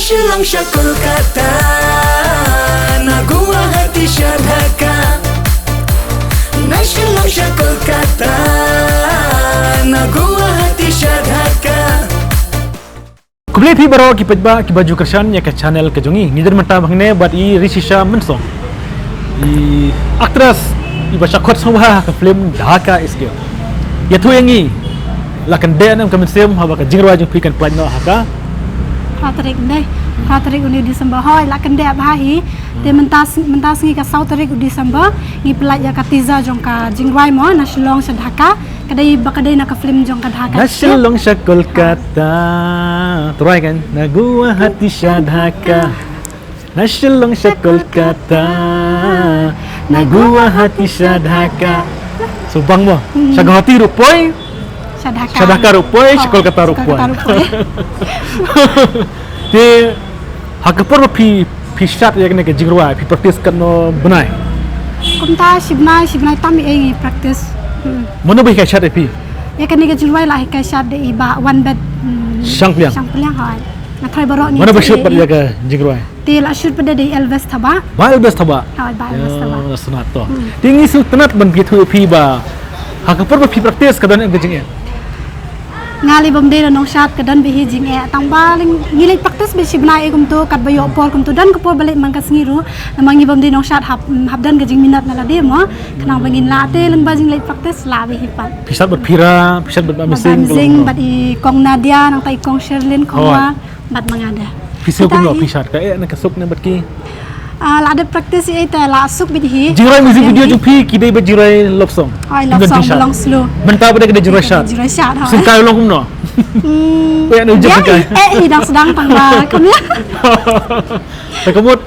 National siya Kolkata, naguwahati siya Dhaka. National siya Kolkata, naguwahati siya Dhaka. Kublai thi baro ki pajba ki baju kersan ya ke channel ke jongi nidar mata bangne bat I risisha mensong I aktras I baca khot sawa ke film Dhaka isge ya thu yangi lakan de nam kamensem haba ka jingrwa jung pikan plajno haka Tarik uni Desember hoi lakan de bahi te mentas ngi ka sau tarik Desember ngi pelaj ya katiza jong ka jingwai mo nasional sa Dhaka kadai na ka film jong ka Dhaka nasional sa Kolkata try kan naguwahati siya Dhaka nasional sa Kolkata naguwahati siya Dhaka subang mo sa gahati rupoy sa Dhaka rupoy sa Kolkata rupoy te hakapur pi shat ya kene ke jingrwa pi practice kano banai kumta shibnai tami ai practice mono bi ka shat pi ya kene ke jingrwa la ka shat de iba one bed sang pliang hai na thai baro ni mono bi shoot ya ke jingrwa te la shoot pada de Elvis thaba hai ba Elvis thaba sunat to tingi su tenat ban bi thu pi ba hakapur pi practice kadon ke jing ngali bom de nong shat kadan bi hijing tang baling ngilai practice be shibna egum to kat bayo pol kum to dan ko balik mangkas ngiru namangi bom de nong shat hab dan gajing minat nala de mo kanang bangin late leng bajing lai practice la be hipat pisat ber pira pisat ber missing bat I kong Nadia nang tai kong Sherlyn kongwa bat mangada pisau kum no pisat ka na kasuk ne bat ki la ada practice ta la suk bi hi jirai music video ju pi ki dei ba jirai love song ai love song long slow menta ba de jirai shat sing kai long kum no ya no jep kai hidang sedang tangba kamya takamut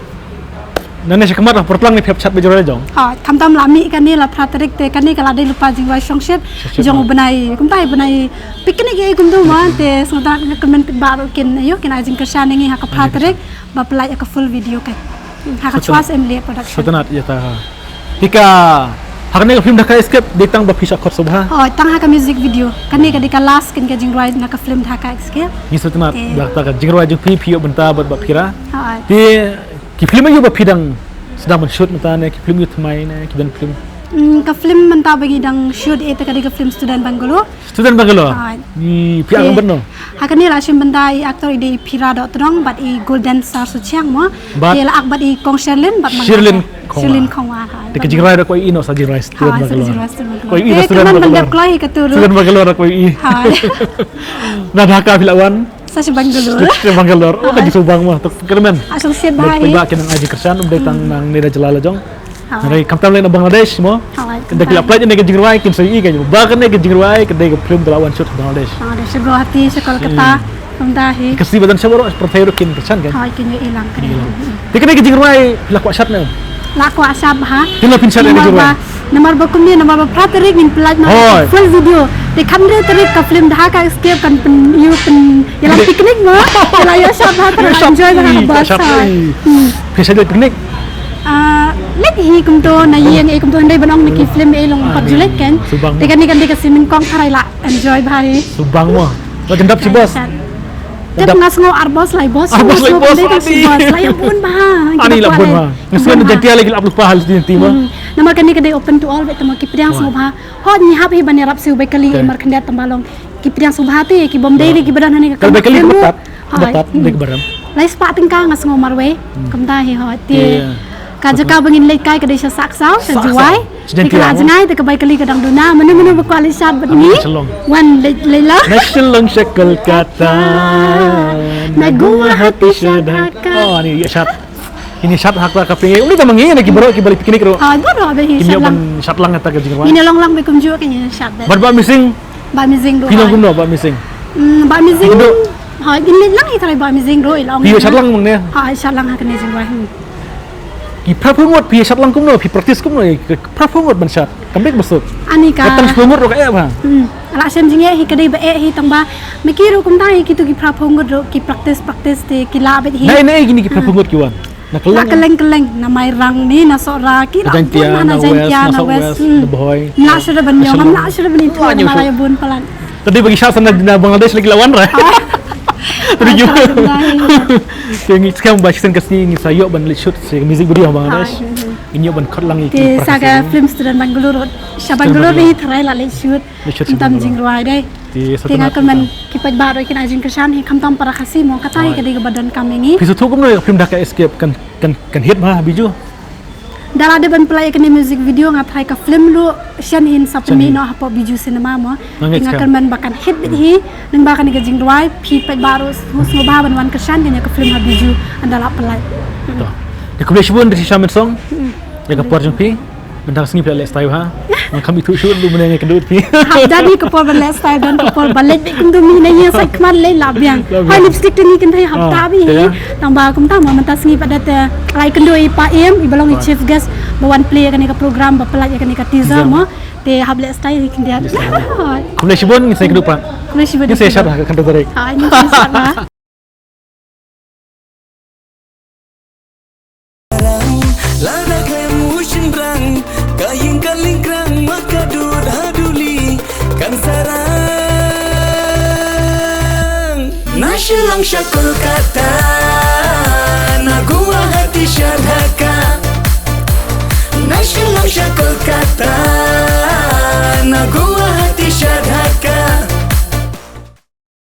nane sekamat lah pertlang ni phep chat ba jirai jong ha kamtam lami kan ni la pratarik te kan ni kala de lupa jingwai songshet jong benai kumtai benai piknik ye kum do ma te soda comment ba kin ayo kin ajing kersan ngi ha ka pratarik ba pelai ka full video kai haka chuas emle production sotanat ya ta tika hakne film Dhaka escape ditang ba phisa khot subha tang haka music video kani ka dika last kin ka jingrai na ka film Dhaka escape ni sotanat dakta ka jingrwa ju pi benta ba phira ha ti ki film yu ba phidang sedang men-shoot mata ne ki film yu thmai ne ki dan film ka film menta bagi dang shoot eta ka dika film student Bangalore ni pi ang benno hakani la shim benda I aktor ide phira do trong bat I golden star su chiang mo te la ak bat I kong Sherlyn bat Sherlyn khongwa de ke jingrai da ko I no sa jingrai student Bangalore ko I no student Bangalore klai ka turu student Bangalore ko I na Dhaka filawan sa Bangalore oh ka subang mo tok kermen asal siat bahai ba kinang aji kersan datang nang nira jalala jong Nari kamtam lain Bangladesh mo. Kada kila apply ni ke jingrai kin sai I ka ba kan ni ke jingrai ke de film dalawan shoot Bangladesh. Bangladesh Guwahati sa Kolkata kumdahi. Kasi badan sa baro pertayro kin kersan kan. Ha kin ilang kan. Tikene ke jingrai lakwa shot na. Lakwa asab ha. Tila pinsan ni jingrai. Nomor ba kumni nomor ba pratarik min pelaj ma full video. Te khamre tarik ka film Dhaka escape kan pen yalang piknik mo. Yalang ya shot ha enjoy ba ba. Pesa de piknik. Let hi kum to na yeng kum to ndai banong niki film long pagjulet kan tekan ni kan de kasimin kong tharai la enjoy bhai subang mo la gendap si bos gendap ngas ngo arbos lai bos lai pun ba ani la pun ba ngaskan jantia lagi aplu pahal ti ma namar kan ni kan open to all bet ma kipriang so ba ho ni hab hi banera su be kali mar khandat tambalong kipriang so ba ti ki bom dei ki badan ni ka kali batat dek baram lai spa tingka ngas ngo marwe kamta hi ho ti Kajaka bangin late kai kadai sa saksau sa juwai dikala jangai te kabai kali kadang duna menu berkuali sat begini wan leila nasional sa Kolkata naguwahati sa Dhaka oh ni ya shat ini shat hakla ka pingi uli ta mangi na ki baro ki balik piknik ro baro be hi shat lang shat lang ta ka jingwa ini long be kum ju kanya shat ba missing do pino guno ba missing ha gin lang hi trai ba missing ro ilong pi shat lang mong ne ha shat lang ha kanya jingwa ki prapungot pi shat lang kum no pi practice kum no prapungot ban shat kambek besut ani ka katang prapungot ro ka ba ala sem jinge hi kadai ba hi tangba mikiro kum tai ki tu ki prapungot ro ki practice te ki la bet hi nai gini ki prapungot ki wan Keleng na may rang ni na sora ki na jantia na west the boy na sudah benyong na sudah benito na malaya bun pelan tadi bagi syah sana Bangladesh lagi lawan ra Tujuh. Dahil. Yang sekarang baca kesini saya ban shoot music video bang Anas. Ini ban kot lang Di saga film student Bangalore, siya Bangalore ni taray la shoot. Tam jing ruai dai. Tinggal kemen kipat baru ikan ajin kesan hi kamtam para kasih mau katai ke badan kami ni. Pisu tu pun film dah escape kan hit mah biju. Dala de ban play ikan music video ngatai ke film lu sian hin sapni no hapo biju cinema mo. Tinggal kemen bahkan hit hi nang bahkan ikan jing ruai kipat baru semua bahan wan kesan dia ke film ha biju andala play. Di kuliah pun dari Shaman Song. Ya ke Puan Pi. Bentang sini pilih style ha. Kami tu shoot lu menanya kedua Pi. Jadi ke Puan balik style dan ke Puan balik kum tu mi nanya saya kemar leh labiang. Hai lipstick tu ni kan saya hafta bi. Tambah kum tahu mentas ni pada te lai kedua Pak Im ibalong chief guest bawan play kan ke program bapelaj kan ke teaser mo. Te hable style kan dia. Kuliah pun saya kedua Pak. Kuliah sibuk. Ini saya syarah kan tu dari. Ah ini saya syarah. Lada klem ushin rang Kaying kaling krang Maka dur haduli Kan sarang Nashilang sya Kolkata Nagua hati syadhaka Nashilang sya Kolkata Nagua